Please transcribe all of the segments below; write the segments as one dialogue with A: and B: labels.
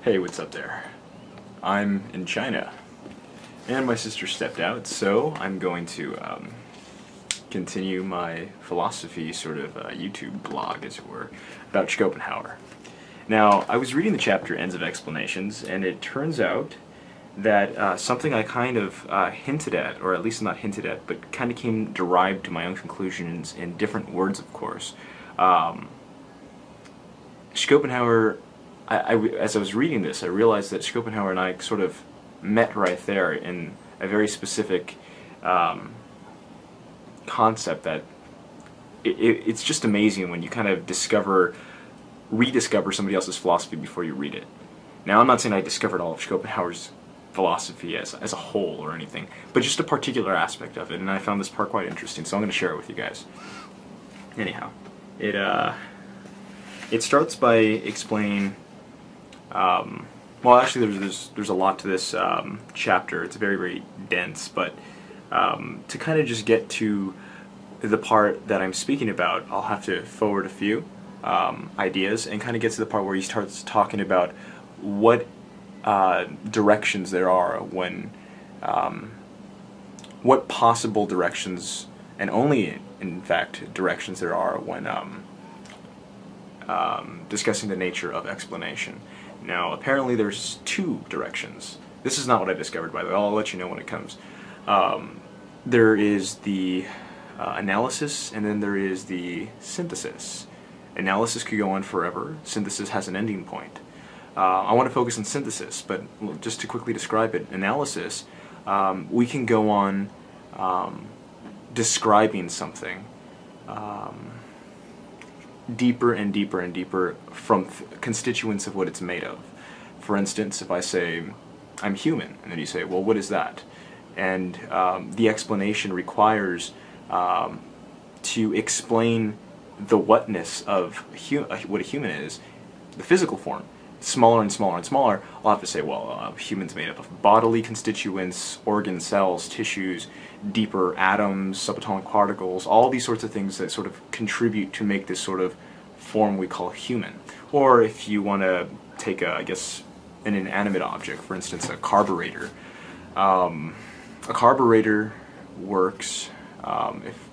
A: Hey, what's up there? I'm in China, and my sister stepped out, so I'm going to continue my philosophy sort of YouTube blog, as it were, about Schopenhauer. Now, I was reading the chapter Ends of Explanations, and it turns out that something I kind of hinted at, or at least not hinted at, but kind of came derived to my own conclusions in different words, of course. Schopenhauer, as I was reading this, I realized that Schopenhauer and I sort of met right there in a very specific concept that it's just amazing when you kind of rediscover somebody else's philosophy before you read it. Now, I'm not saying I discovered all of Schopenhauer's philosophy as a whole or anything, but just a particular aspect of it, and I found this part quite interesting, so I'm going to share it with you guys. Anyhow, it starts by explaining. Well, actually, there's a lot to this chapter. It's very, very dense, but to kind of just get to the part that I'm speaking about, I'll have to forward a few ideas and kind of get to the part where he starts talking about what directions there are when, what possible directions, and only, in fact, directions there are when discussing the nature of explanation. Now, apparently there's two directions. This is not what I discovered, by the way. I'll let you know when it comes. There is the analysis, and then there is the synthesis. Analysis could go on forever. Synthesis has an ending point. I want to focus on synthesis, but just to quickly describe it, analysis, we can go on describing something deeper and deeper and deeper from constituents of what it's made of. For instance, if I say, I'm human, and then you say, well, what is that? And the explanation requires to explain the whatness of what a human is, the physical form, smaller and smaller and smaller. I'll have to say, well, humans made up of bodily constituents, organ cells, tissues, deeper atoms, subatomic particles, all these sorts of things that sort of contribute to make this sort of form we call human. Or if you want to take, I guess, an inanimate object, for instance, a carburetor. A carburetor works,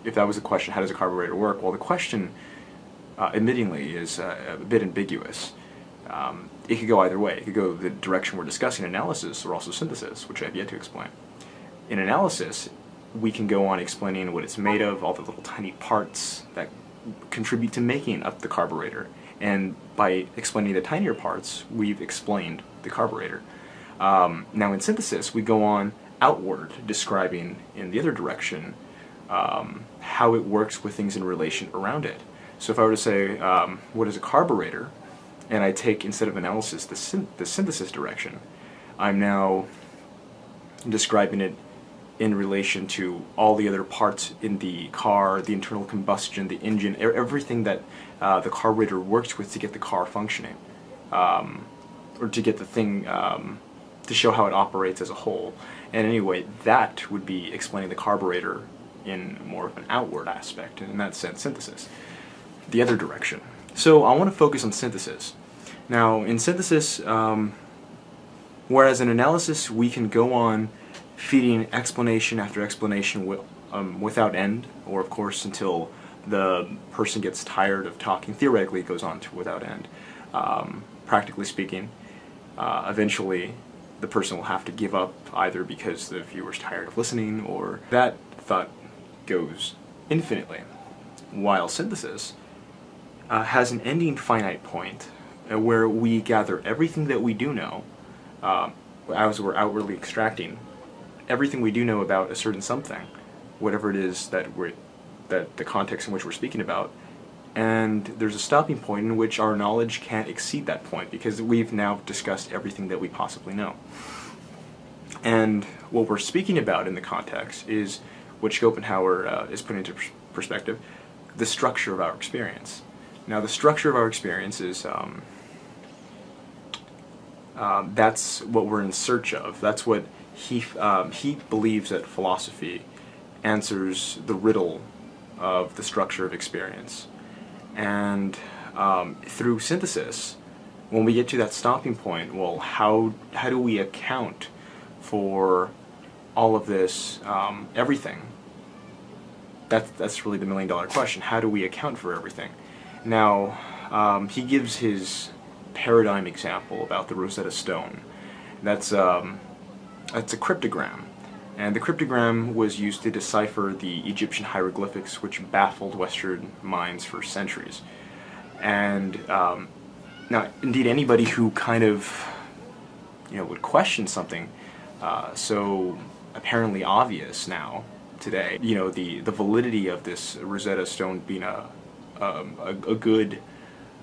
A: if that was the question, how does a carburetor work? Well, the question, admittingly, is a bit ambiguous. It could go either way. It could go the direction we're discussing, analysis, or also synthesis, which I have yet to explain. In analysis, we can go on explaining what it's made of, all the little tiny parts that contribute to making up the carburetor. And by explaining the tinier parts, we've explained the carburetor. Now in synthesis, we go on outward, describing in the other direction how it works with things in relation around it. So if I were to say, what is a carburetor? And I take, instead of analysis, the synthesis direction, I'm now describing it in relation to all the other parts in the car, the internal combustion, the engine, everything that the carburetor works with to get the car functioning, or to get the thing, to show how it operates as a whole. And anyway, that would be explaining the carburetor in more of an outward aspect, and in that sense, synthesis. The other direction. So I want to focus on synthesis. Now, in synthesis, whereas in analysis we can go on feeding explanation after explanation without end, or of course until the person gets tired of talking. Theoretically, it goes on to without end. Practically speaking, eventually the person will have to give up, either because the viewer's tired of listening, or that thought goes infinitely. While synthesis has an ending finite point where we gather everything that we do know, as we're outwardly extracting everything we do know about a certain something, whatever it is that the context in which we're speaking about, and there's a stopping point in which our knowledge can't exceed that point because we've now discussed everything that we possibly know. And what we're speaking about in the context is what Schopenhauer is putting into perspective, the structure of our experience. Now, the structure of our experience is that's what we're in search of. That's what he believes that philosophy answers the riddle of the structure of experience. And through synthesis, when we get to that stopping point, well, how do we account for all of this, everything? That's really the $1,000,000 question. How do we account for everything? Now, he gives his paradigm example about the Rosetta Stone. That's a cryptogram, and the cryptogram was used to decipher the Egyptian hieroglyphics, which baffled Western minds for centuries. And now, indeed, anybody who kind of, would question something so apparently obvious now today, the validity of this Rosetta Stone being a good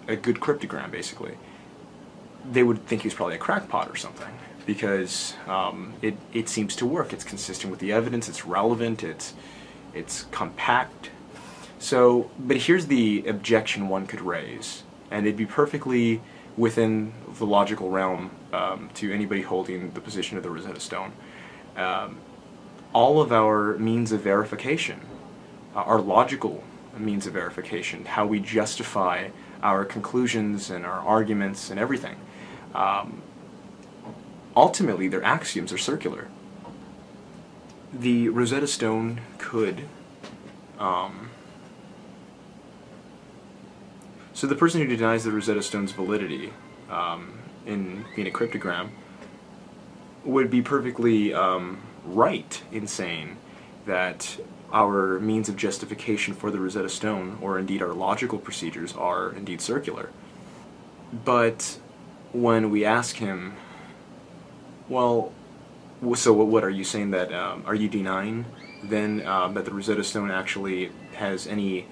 A: cryptogram, basically, they would think he was probably a crackpot or something, because it seems to work. It's consistent with the evidence. It's relevant. It's compact. So, but here's the objection one could raise, and it'd be perfectly within the logical realm to anybody holding the position of the Rosetta Stone. All of our means of verification, our logical means of verification, how we justify our conclusions and our arguments and everything, ultimately their axioms are circular. The Rosetta Stone could, so the person who denies the Rosetta Stone's validity in being a cryptogram would be perfectly right in saying that our means of justification for the Rosetta Stone, or indeed our logical procedures, are indeed circular. But when we ask him, well, so what are you saying, that, are you denying then that the Rosetta Stone actually has any,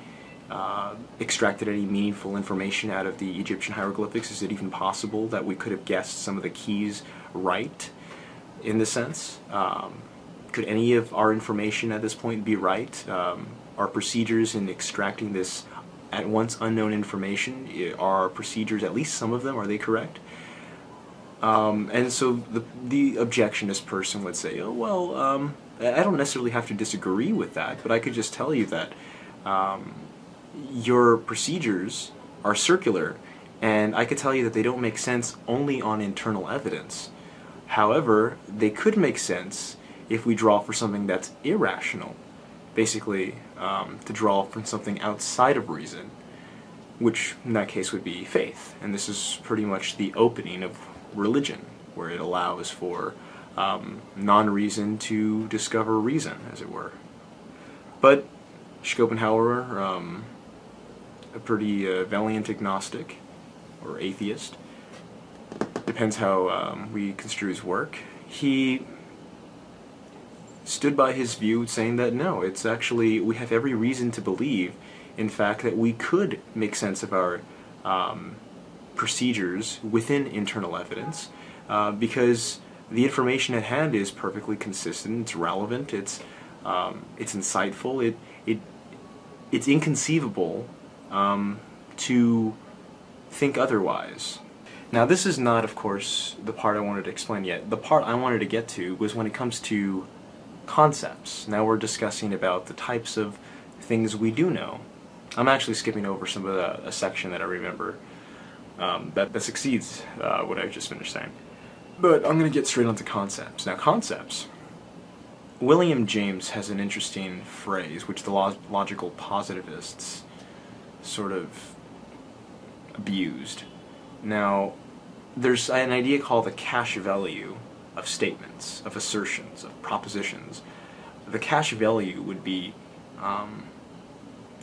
A: extracted any meaningful information out of the Egyptian hieroglyphics? Is it even possible that we could have guessed some of the keys right, in this sense? Could any of our information at this point be right? Our procedures in extracting this at once unknown information, are procedures, at least some of them, are they correct? And so the objectionist person would say, oh, well, I don't necessarily have to disagree with that, but I could just tell you that your procedures are circular, and I could tell you that they don't make sense only on internal evidence. However, they could make sense if we draw for something that's irrational, basically to draw from something outside of reason, which in that case would be faith. And this is pretty much the opening of religion, where it allows for non-reason to discover reason, as it were. But Schopenhauer, a pretty valiant agnostic, or atheist, depends how we construe his work, he stood by his view, saying that no, it's actually, we have every reason to believe, in fact, that we could make sense of our procedures within internal evidence, because the information at hand is perfectly consistent, it's relevant, it's insightful, it's inconceivable to think otherwise. Now, this is not, of course, the part I wanted to explain yet. The part I wanted to get to was when it comes to concepts. Now we're discussing about the types of things we do know. I'm actually skipping over some of a section that I remember that succeeds what I just finished saying. But I'm going to get straight onto concepts. Now, concepts. William James has an interesting phrase which the logical positivists sort of abused. Now, there's an idea called the cash value of statements, of assertions, of propositions. The cash value would be a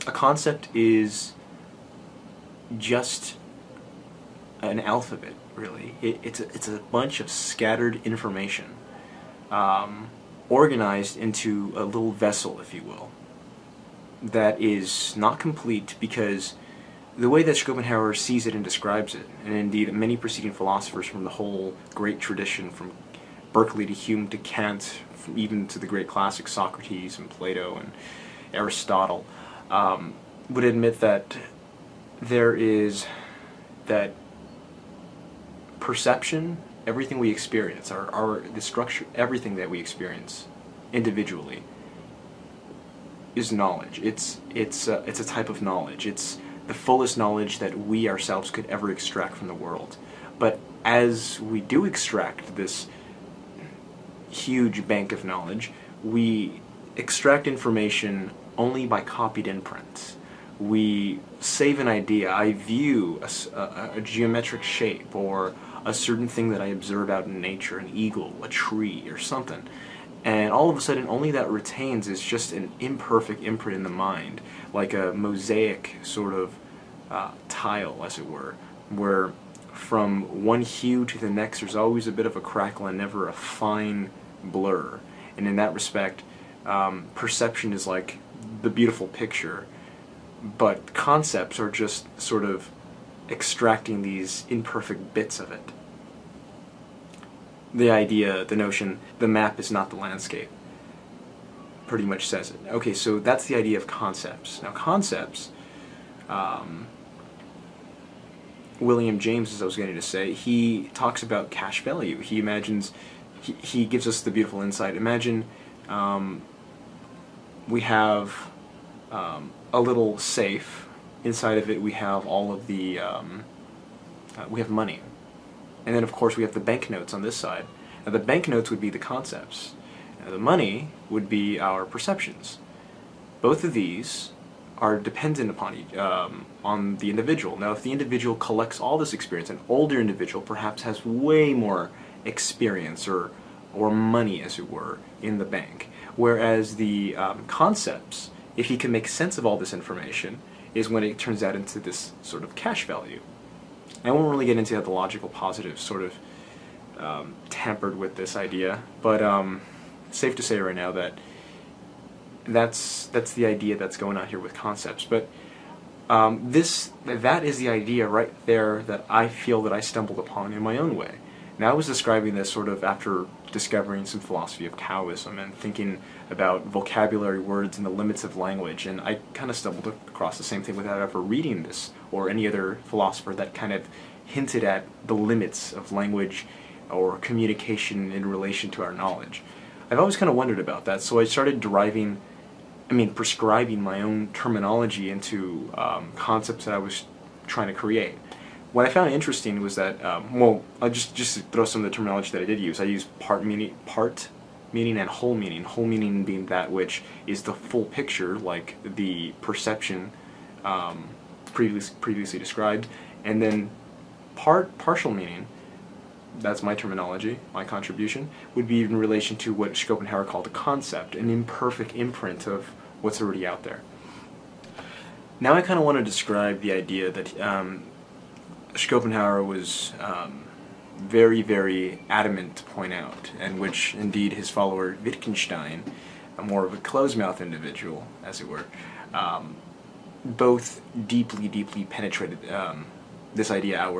A: concept is just an alphabet, really. It's a bunch of scattered information organized into a little vessel, if you will, that is not complete, because the way that Schopenhauer sees it and describes it, and indeed many preceding philosophers from the whole great tradition, from Berkeley to Hume to Kant, even to the great classics Socrates and Plato and Aristotle, would admit that there is that perception, everything we experience, the structure, everything that we experience individually is knowledge. It's a type of knowledge. It's the fullest knowledge that we ourselves could ever extract from the world. But as we do extract this huge bank of knowledge, we extract information only by copied imprints. We save an idea. I view a geometric shape or a certain thing that I observe out in nature, an eagle, a tree, or something. And all of a sudden, only that retains is just an imperfect imprint in the mind, like a mosaic sort of tile, as it were, where from one hue to the next there's always a bit of a crackle and never a fine blur. And in that respect, perception is like the beautiful picture, but concepts are just sort of extracting these imperfect bits of it. The idea, the notion, the map is not the landscape, pretty much says it. Okay, so that's the idea of concepts. Now concepts, William James, as I was going to say, he talks about cash value. He imagines, he gives us the beautiful insight. Imagine we have a little safe. Inside of it we have all of the, we have money. And then of course we have the banknotes on this side. Now the banknotes would be the concepts. Now the money would be our perceptions. Both of these are dependent upon on the individual. Now if the individual collects all this experience, an older individual perhaps has way more experience or money, as it were, in the bank. Whereas the concepts, if he can make sense of all this information, is when it turns out into this sort of cash value. I won't really get into the logical positives sort of tampered with this idea, but it's safe to say right now that that's the idea that's going on here with concepts. But that is the idea right there that I feel that I stumbled upon in my own way. Now I was describing this sort of after discovering some philosophy of Taoism and thinking about vocabulary, words, and the limits of language, and I kind of stumbled across the same thing without ever reading this or any other philosopher that kind of hinted at the limits of language or communication in relation to our knowledge. I've always kind of wondered about that, so I started prescribing my own terminology into concepts that I was trying to create. What I found interesting was that, well, I'll just throw some of the terminology that I did use. I used part meaning and whole meaning. Whole meaning being that which is the full picture, like the perception previously described, and then partial meaning, that's my terminology, my contribution, would be in relation to what Schopenhauer called a concept, an imperfect imprint of what's already out there. Now I kind of want to describe the idea that Schopenhauer was very, very adamant to point out, and which indeed his follower Wittgenstein, more of a closed-mouth individual, as it were, both deeply, deeply penetrated this idea outward.